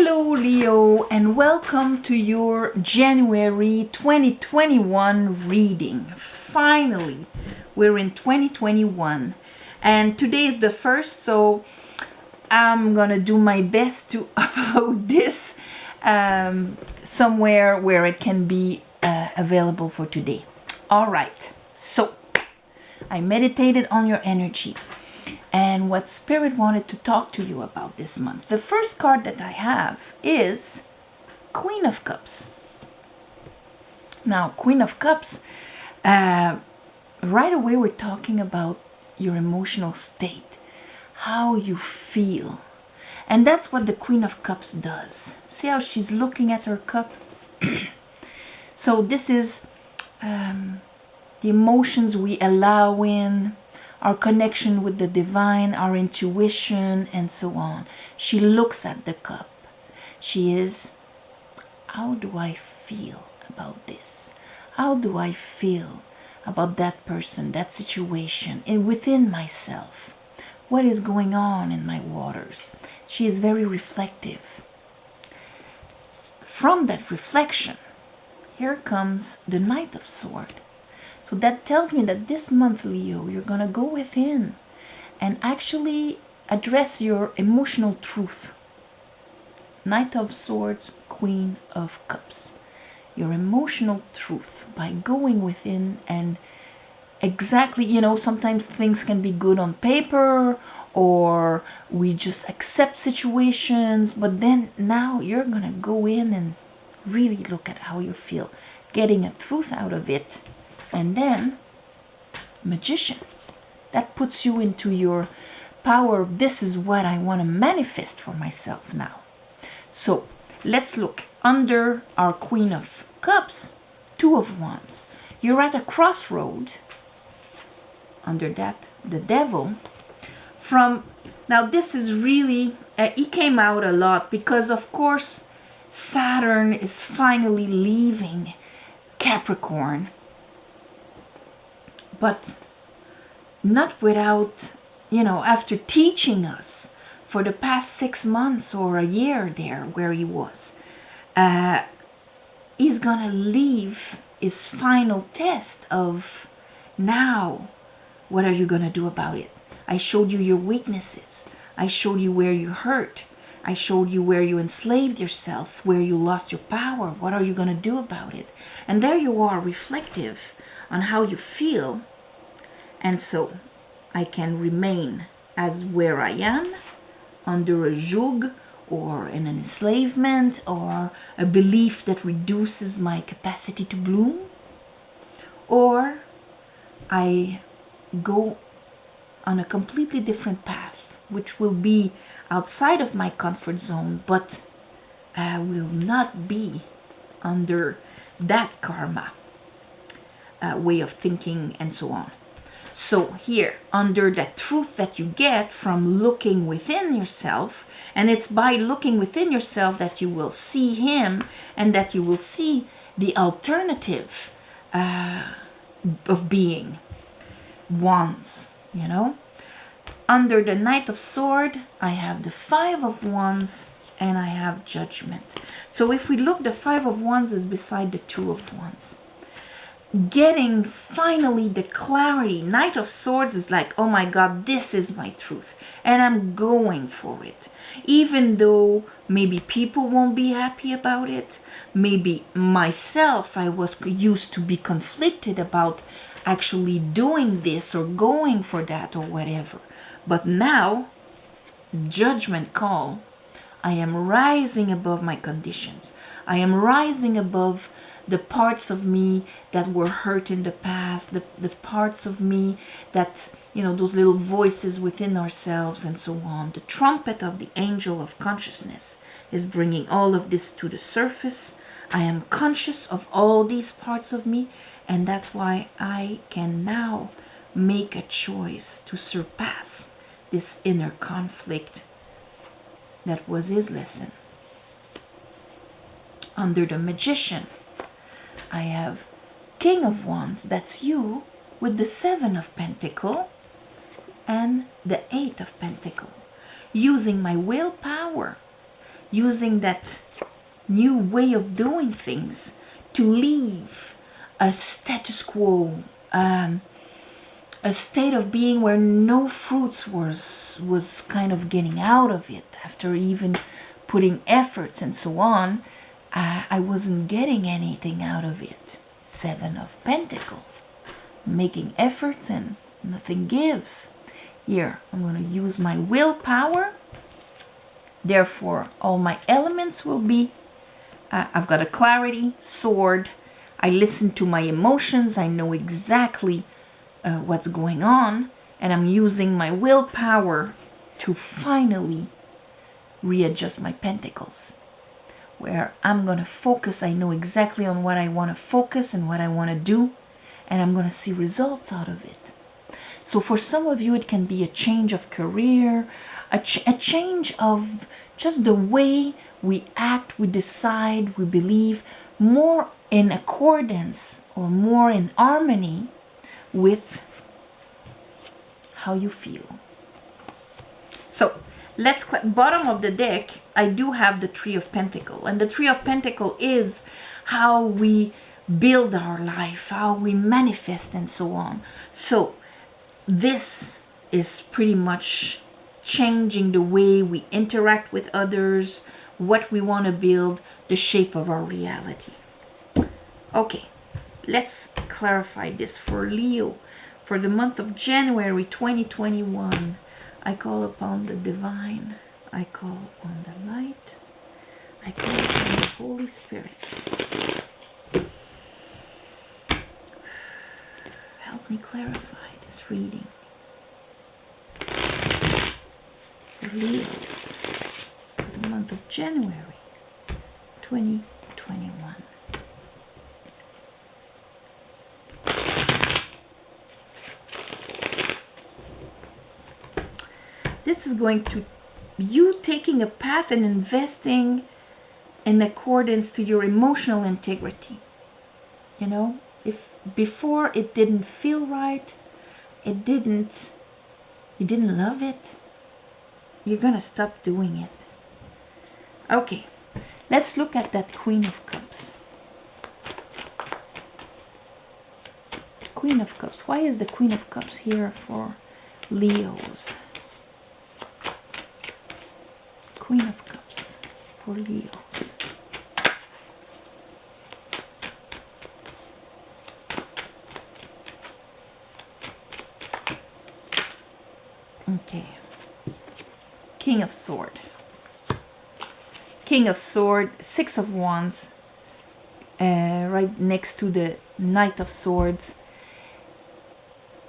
Hello Leo, and welcome to your January 2021 reading. Finally, we're in 2021 and today is the first, so I'm gonna do my best to upload this somewhere where it can be available for today. Alright, so I meditated on your energy and what Spirit wanted to talk to you about this month. The first card that I have is Queen of Cups. Now, Queen of Cups, right away we're talking about your emotional state, how you feel. And that's what the Queen of Cups does. See how she's looking at her cup? So this is the emotions we allow in, our connection with the divine, our intuition, and so on. She looks at the cup. She is, how do I feel about this? How do I feel about that person, that situation, and within myself? What is going on in my waters? She is very reflective. From that reflection, here comes the Knight of Swords. So that tells me that this month, Leo, you're going to go within and actually address your emotional truth. Knight of Swords, Queen of Cups. Your emotional truth by going within and exactly, sometimes things can be good on paper or we just accept situations, but then now you're going to go in and really look at how you feel, getting a truth out of it. And then, Magician. That puts you into your power. This is what I want to manifest for myself now. So, let's look. Under our Queen of Cups, Two of Wands. You're at a crossroad. Under that, the Devil. Now this is really, he came out a lot because, of course, Saturn is finally leaving Capricorn. But not without, after teaching us for the past 6 months or a year there where he was, he's gonna leave his final test of now, what are you gonna do about it? I showed you your weaknesses. I showed you where you hurt. I showed you where you enslaved yourself, where you lost your power. What are you gonna do about it? And there you are, reflective on how you feel. And so I can remain as where I am, under a joug or in an enslavement or a belief that reduces my capacity to bloom, or I go on a completely different path, which will be outside of my comfort zone, but I will not be under that karma way of thinking and so on. So here, under that truth that you get from looking within yourself, and it's by looking within yourself that you will see him and that you will see the alternative of being wands, Under the Knight of Swords, I have the Five of Wands and I have Judgment. So if we look, the Five of Wands is beside the Two of Wands. Getting finally the clarity. Knight of Swords is like, oh my God, this is my truth. And I'm going for it. Even though maybe people won't be happy about it. Maybe myself, I was used to be conflicted about actually doing this or going for that or whatever. But now, judgment call. I am rising above my conditions. I am rising above the parts of me that were hurt in the past, the parts of me that, those little voices within ourselves and so on. The trumpet of the angel of consciousness is bringing all of this to the surface. I am conscious of all these parts of me, and that's why I can now make a choice to surpass this inner conflict that was his lesson. Under the Magician, I have King of Wands, that's you, with the Seven of Pentacles and the Eight of Pentacles. Using my willpower, using that new way of doing things to leave a status quo, a state of being where no fruits was kind of getting out of it. After even putting efforts and so on, I wasn't getting anything out of it. 7 of Pentacles. Making efforts and nothing gives. Here, I'm going to use my willpower. Therefore, all my elements will be, I've got a clarity, sword. I listen to my emotions. I know exactly what's going on. And I'm using my willpower to finally readjust my pentacles. Where I'm going to focus. I know exactly on what I want to focus and what I want to do. And I'm going to see results out of it. So for some of you, it can be a change of career, a change of just the way we act, we decide, we believe, more in accordance or more in harmony with how you feel. So let's bottom of the deck, I do have the 3 of Pentacles. And the 3 of Pentacles is how we build our life, how we manifest and so on. So this is pretty much changing the way we interact with others, what we want to build, the shape of our reality. Okay, let's clarify this for Leo. For the month of January 2021, I call upon the divine, I call upon the light, I call upon the Holy Spirit. Help me clarify this reading. For Leos, for the month of January 2021. This is going to you taking a path and investing in accordance to your emotional integrity. You know, if before it didn't feel right, you didn't love it, you're gonna stop doing it. Okay, let's look at that Queen of Cups. Queen of Cups. Why is the Queen of Cups here for Leos? Queen of Cups for Leos. Okay. King of Sword. King of Sword, 6 of Wands, right next to the Knight of Swords.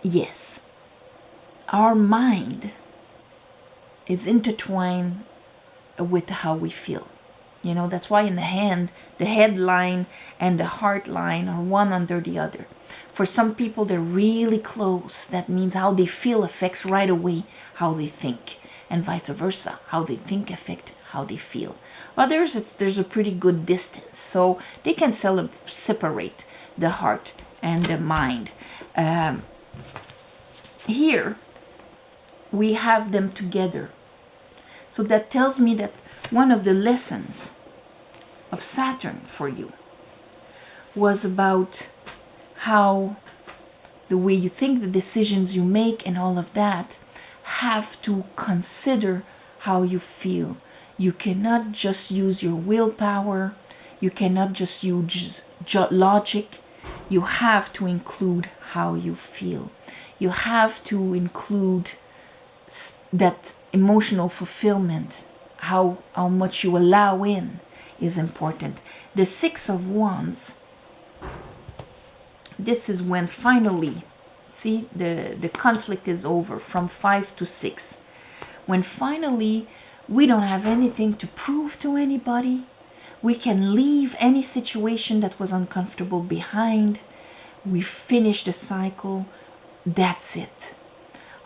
Yes, our mind is intertwined with how we feel. You know, that's why in the hand, the head line and the heart line are one under the other. For some people, they're really close. That means how they feel affects right away how they think, and vice versa. How they think affects how they feel. Others, there's a pretty good distance, so they can separate the heart and the mind. Here, we have them together. So that tells me that one of the lessons of Saturn for you was about how the way you think, the decisions you make and all of that have to consider how you feel. You cannot just use your willpower. You cannot just use logic. You have to include how you feel. You have to include that emotional fulfillment. How much you allow in is important. The 6 of Wands, this is when finally, see, the conflict is over from 5 to 6. When finally we don't have anything to prove to anybody, we can leave any situation that was uncomfortable behind. We finish the cycle. That's it.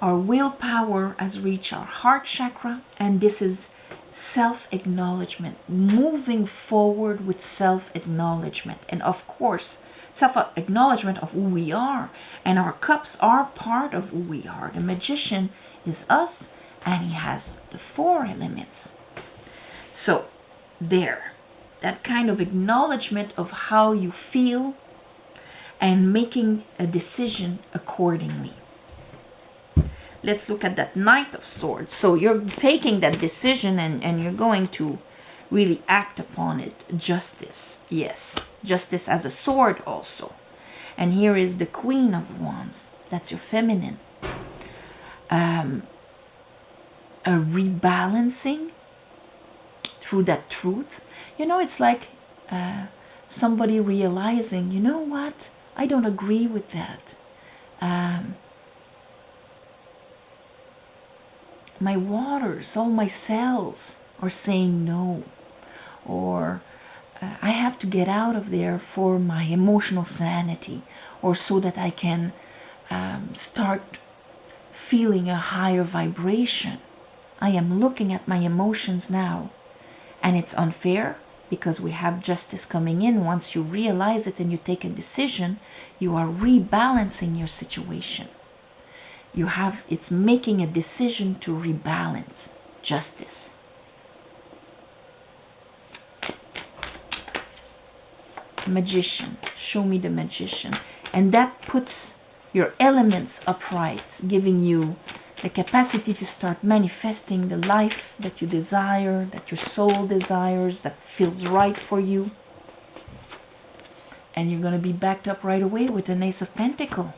Our willpower has reached our heart chakra, and this is self-acknowledgement, moving forward with self-acknowledgement, and of course self-acknowledgement of who we are, and our cups are part of who we are. The magician is us, and he has the 4 elements. So there. That kind of acknowledgement of how you feel and making a decision accordingly. Let's look at that Knight of Swords. So you're taking that decision and you're going to really act upon it. Justice, yes. Justice as a sword also. And here is the Queen of Wands. That's your feminine. A rebalancing through that truth. You know, it's like somebody realizing, you know what? I don't agree with that. My waters, all my cells are saying no. Or I have to get out of there for my emotional sanity, or so that I can start feeling a higher vibration. I am looking at my emotions now, and it's unfair because we have justice coming in. Once you realize it and you take a decision, you are rebalancing your situation. It's making a decision to rebalance. Justice. Magician. Show me the Magician. And that puts your elements upright, giving you the capacity to start manifesting the life that you desire, that your soul desires, that feels right for you. And you're going to be backed up right away with an Ace of Pentacles.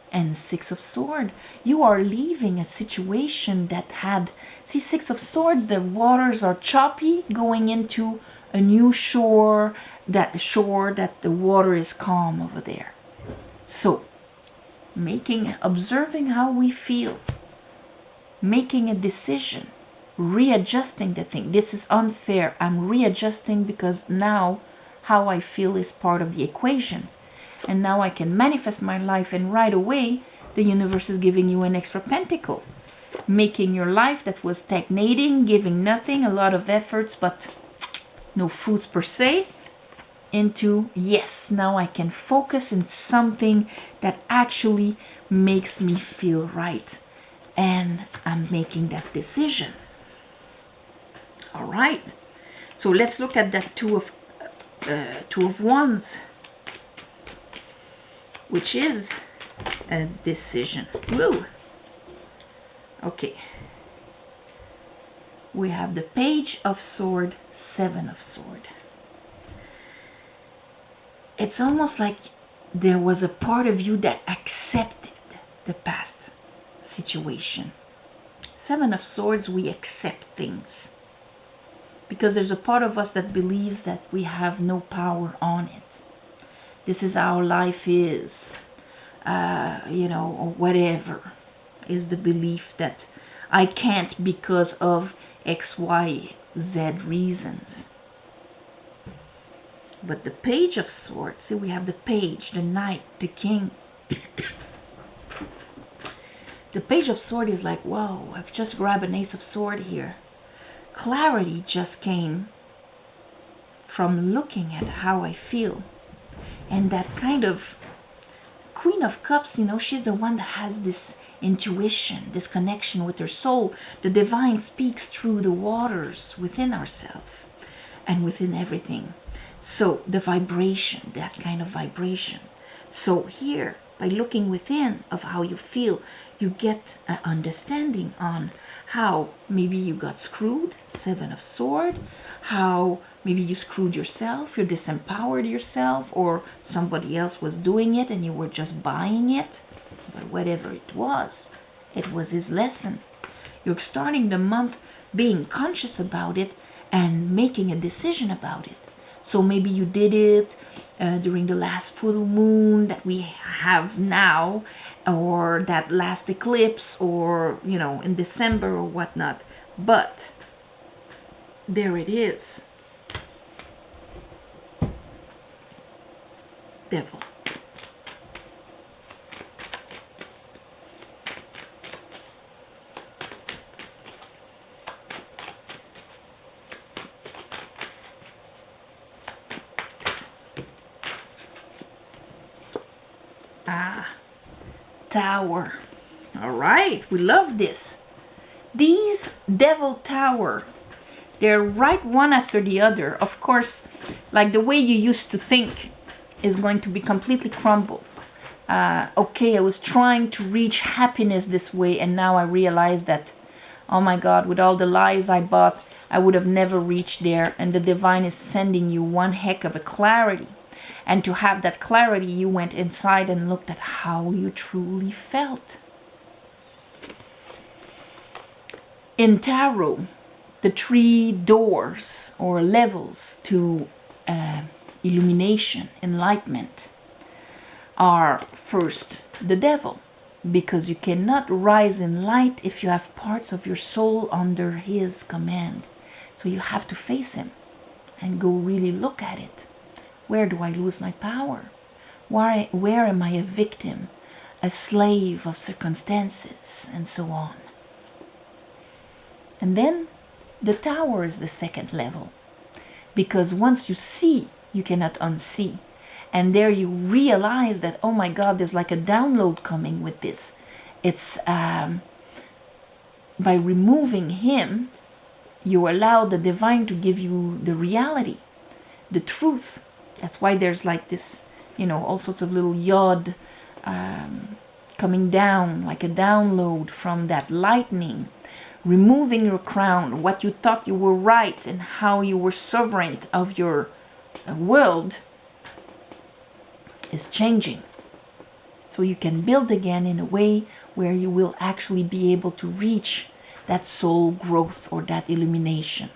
And Six of Swords. You are leaving a situation that had... See, Six of Swords, the waters are choppy, going into a new shore that the water is calm over there. So, observing how we feel, making a decision, readjusting the thing. This is unfair. I'm readjusting because now how I feel is part of the equation. And now I can manifest my life, and right away the universe is giving you an extra pentacle, making your life that was stagnating, giving nothing, a lot of efforts but no fruits per se, into yes, now I can focus on something that actually makes me feel right, and I'm making that decision. All right, so let's look at that Two of Wands, which is a decision. Woo. Okay. We have the Page of Sword, Seven of Sword. It's almost like there was a part of you that accepted the past situation. Seven of Swords, we accept things. Because there's a part of us that believes that we have no power on it. This is how life is, or whatever is the belief that I can't because of X, Y, Z reasons. But the Page of Swords, see, we have the Page, the Knight, the King. The Page of Swords is like, whoa, I've just grabbed an Ace of Swords here. Clarity just came from looking at how I feel. And that kind of Queen of Cups, she's the one that has this intuition, this connection with her soul. The divine speaks through the waters within ourselves and within everything. So the vibration, that kind of vibration. So here, by looking within of how you feel, you get an understanding on how maybe you got screwed, Seven of Swords, how maybe you screwed yourself, you disempowered yourself, or somebody else was doing it and you were just buying it. But whatever it was his lesson. You're starting the month being conscious about it and making a decision about it. So maybe you did it during the last full moon that we have now, or that last eclipse, or, in December or whatnot. But there it is. Devil. Tower. All right, we love this. These Devil Tower, They're right one after the other. Of course, like the way you used to think is going to be completely crumbled. Okay, I was trying to reach happiness this way, and now I realize that, oh my God, with all the lies I bought, I would have never reached there. And the divine is sending you one heck of a clarity. And to have that clarity, you went inside and looked at how you truly felt. In tarot, the 3 doors or levels to illumination, enlightenment, are first the devil, because you cannot rise in light if you have parts of your soul under his command. So you have to face him and go really look at it. Where do I lose my power? Where am I a victim, a slave of circumstances, and so on? And then the tower is the second level, because once you see, you cannot unsee. And there you realize that, oh my God, there's like a download coming with this. It's by removing him, you allow the divine to give you the reality, the truth. That's why there's like this, all sorts of little yod coming down, like a download from that lightning, removing your crown, what you thought you were right and how you were sovereign of your world is changing. So you can build again in a way where you will actually be able to reach that soul growth or that illumination.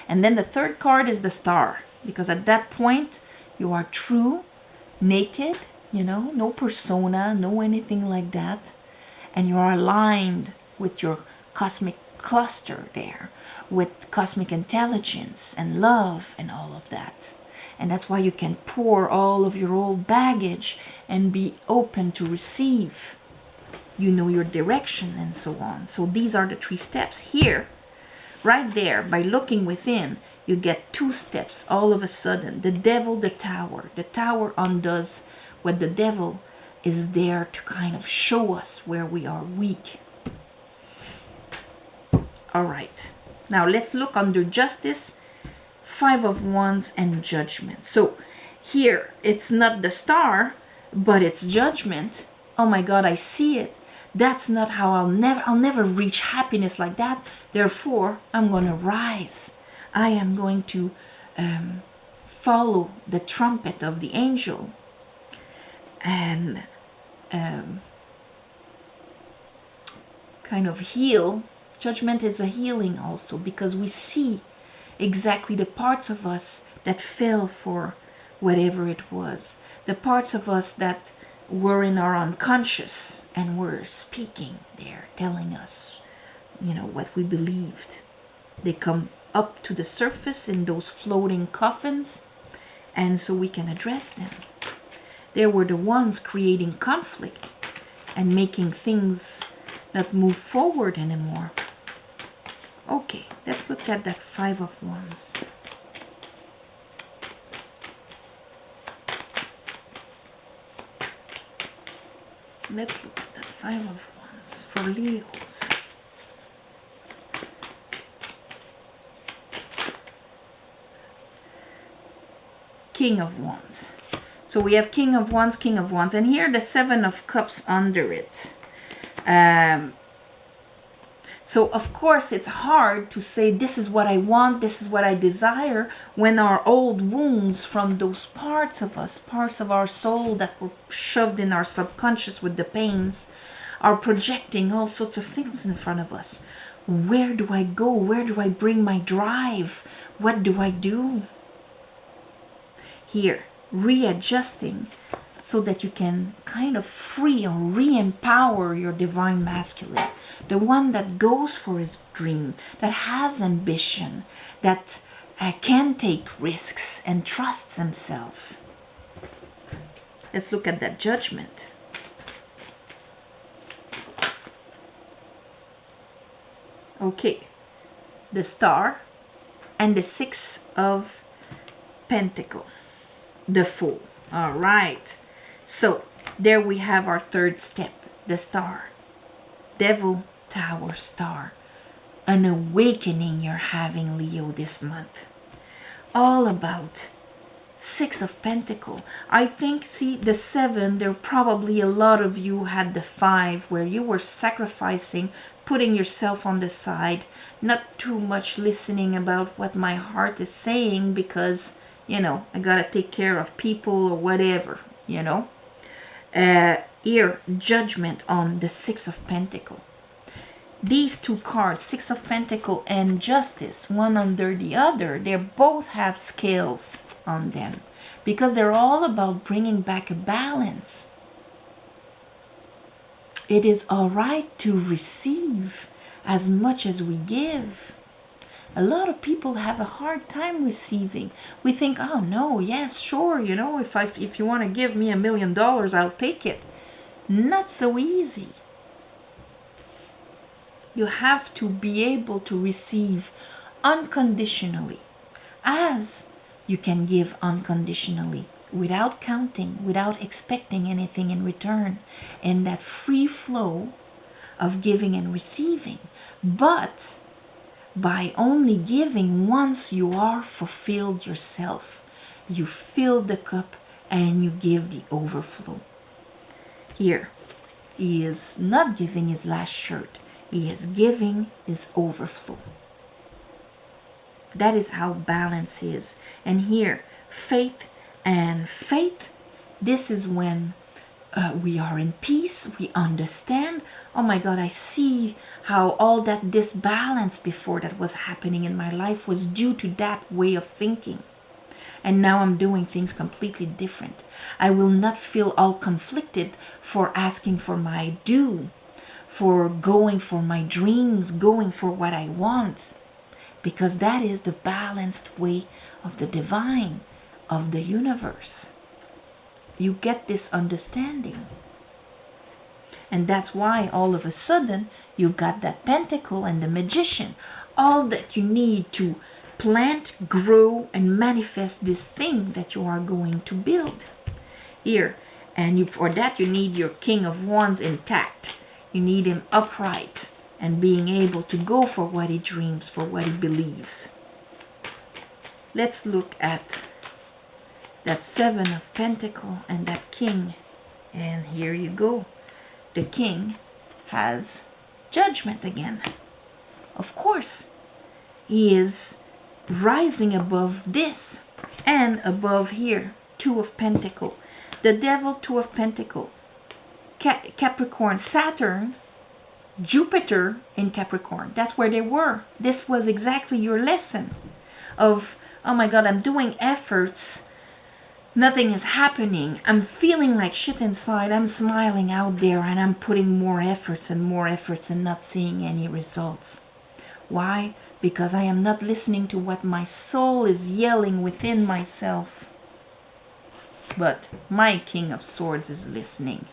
And then the third card is the star, because at that point you are true, naked, no persona, no anything like that. And you are aligned with your cosmic cluster there, with cosmic intelligence and love and all of that. And that's why you can pour all of your old baggage and be open to receive. You know your direction and so on. So these are the 3 steps. Here, right there, by looking within, you get 2 steps all of a sudden. The devil, the tower. The tower undoes what the devil is there to kind of show us where we are weak. All right. Now let's look under justice, 5 of Wands, and judgment. So here, it's not the star, but it's judgment. Oh my God, I see it. That's not how I'll never reach happiness like that. Therefore, I'm going to rise. I am going to follow the trumpet of the angel and kind of heal. Judgment is a healing also, because we see exactly the parts of us that fell for whatever it was. The parts of us that were in our unconscious and were speaking there, telling us, what we believed. They come up to the surface in those floating coffins, and so we can address them. They were the ones creating conflict and making things not move forward anymore. Okay, let's look at that 5 of Wands. Let's look at that 5 of Wands for Leos. King of Wands. So we have King of Wands, King of Wands, and here the 7 of Cups under it. So of course it's hard to say this is what I want, this is what I desire, when our old wounds from those parts of us, parts of our soul that were shoved in our subconscious with the pains, are projecting all sorts of things in front of us. Where do I go? Where do I bring my drive? What do I do? Here, readjusting so that you can kind of free or re-empower your divine masculine. The one that goes for his dream, that has ambition, that can take risks and trusts himself. Let's look at that judgment. Okay, the star and the 6 of Pentacles, the Fool. All right, so there we have our third step, the star. Devil, tower, star. an awakening you're having, Leo, this month. All about Six of Pentacles. I think, see, the 7, there probably a lot of you had the 5 where you were sacrificing, putting yourself on the side, not too much listening about what my heart is saying because, you know, I gotta take care of people or whatever, you know. Here, judgment on the 6 of Pentacles. These two cards, Six of Pentacles and Justice, one under the other, they both have scales on them because they're all about bringing back a balance. It is all right to receive as much as we give. A lot of people have a hard time receiving. We think, oh no, yes, sure, you know, if you want to give me $1 million, I'll take it. Not so easy. You have to be able to receive unconditionally, as you can give unconditionally, without counting, without expecting anything in return, and that free flow of giving and receiving. But by only giving once you are fulfilled yourself, you fill the cup and you give the overflow. Here, he is not giving his last shirt. He is giving his overflow. That is how balance is. And here, faith and faith, this is when we are in peace, we understand. Oh my God, I see how all that disbalance before that was happening in my life was due to that way of thinking. And now I'm doing things completely different. I will not feel all conflicted for asking for my due, for going for my dreams, going for what I want, because that is the balanced way of the divine, of the universe. You get this understanding. And that's why all of a sudden you've got that Pentacle and the Magician, all that you need to plant, grow, and manifest this thing that you are going to build here. And for that you need your King of Wands intact. You need him upright and being able to go for what he dreams, for what he believes. Let's look at that 7 of Pentacles and that King. And here you go. The King has judgment again. Of course, he is rising above this and above here, 2 of Pentacles. The Devil, 2 of Pentacles. Capricorn, Saturn, Jupiter in Capricorn. That's where they were. This was exactly your lesson of, oh my God, I'm doing efforts. Nothing is happening. I'm feeling like shit inside. I'm smiling out there and I'm putting more efforts and not seeing any results. Why? Because I am not listening to what my soul is yelling within myself. But my King of Swords is listening.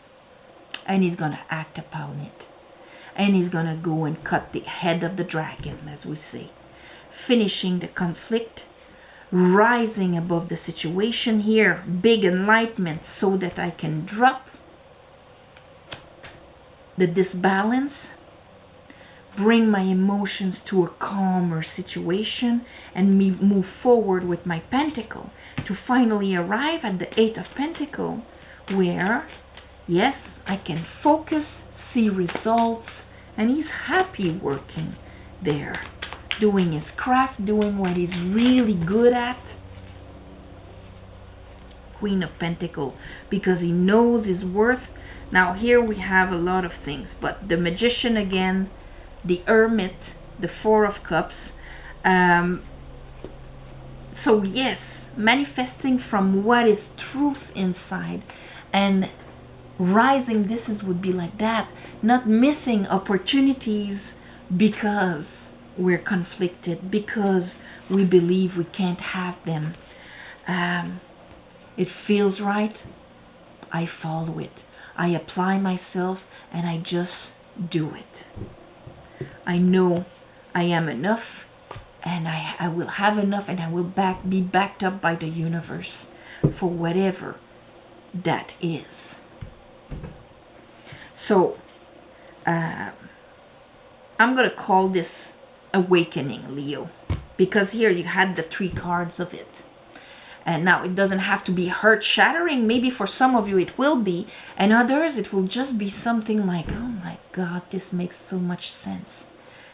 And he's going to act upon it. And he's going to go and cut the head of the dragon, as we say. Finishing the conflict. Rising above the situation here. Big enlightenment so that I can drop the disbalance. Bring my emotions to a calmer situation. And move forward with my Pentacle. To finally arrive at the 8 of Pentacles. Where, yes, I can focus, see results. And he's happy working there. Doing his craft, doing what he's really good at. Queen of Pentacles, because he knows his worth. Now here we have a lot of things, but the Magician again, the Hermit, the 4 of Cups. So yes, manifesting from what is truth inside and rising, would be like that. Not missing opportunities because we're conflicted, because we believe we can't have them. It feels right. I follow it. I apply myself and I just do it. I know I am enough and I will have enough and I will be backed up by the universe for whatever that is. So, I'm going to call this awakening, Leo, because here you had the 3 cards of it. And now it doesn't have to be earth shattering. Maybe for some of you it will be, and others it will just be something like, oh my God, this makes so much sense.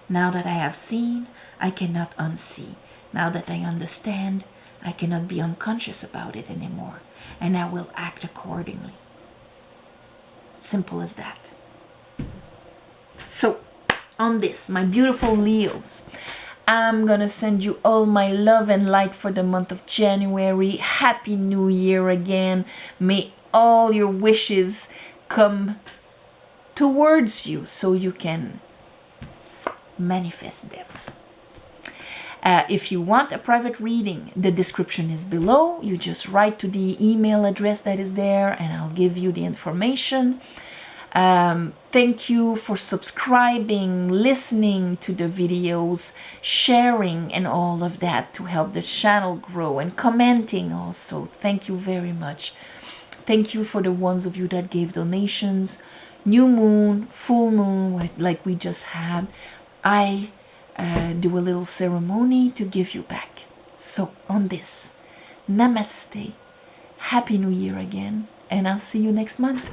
Now that I have seen, I cannot unsee. Now that I understand, I cannot be unconscious about it anymore, and I will act accordingly. Simple as that. So, on this, my beautiful Leos, I'm gonna send you all my love and light for the month of January. Happy New Year again. May all your wishes come towards you so you can manifest them. If you want a private reading, the description is below. You just write to the email address that is there and I'll give you the information. Thank you for subscribing, listening to the videos, sharing and all of that to help the channel grow, and commenting also. Thank you very much. Thank you for the ones of you that gave donations. New moon, full moon, like we just had. I do a little ceremony to give you back. So on this, namaste, happy new year again, and I'll see you next month.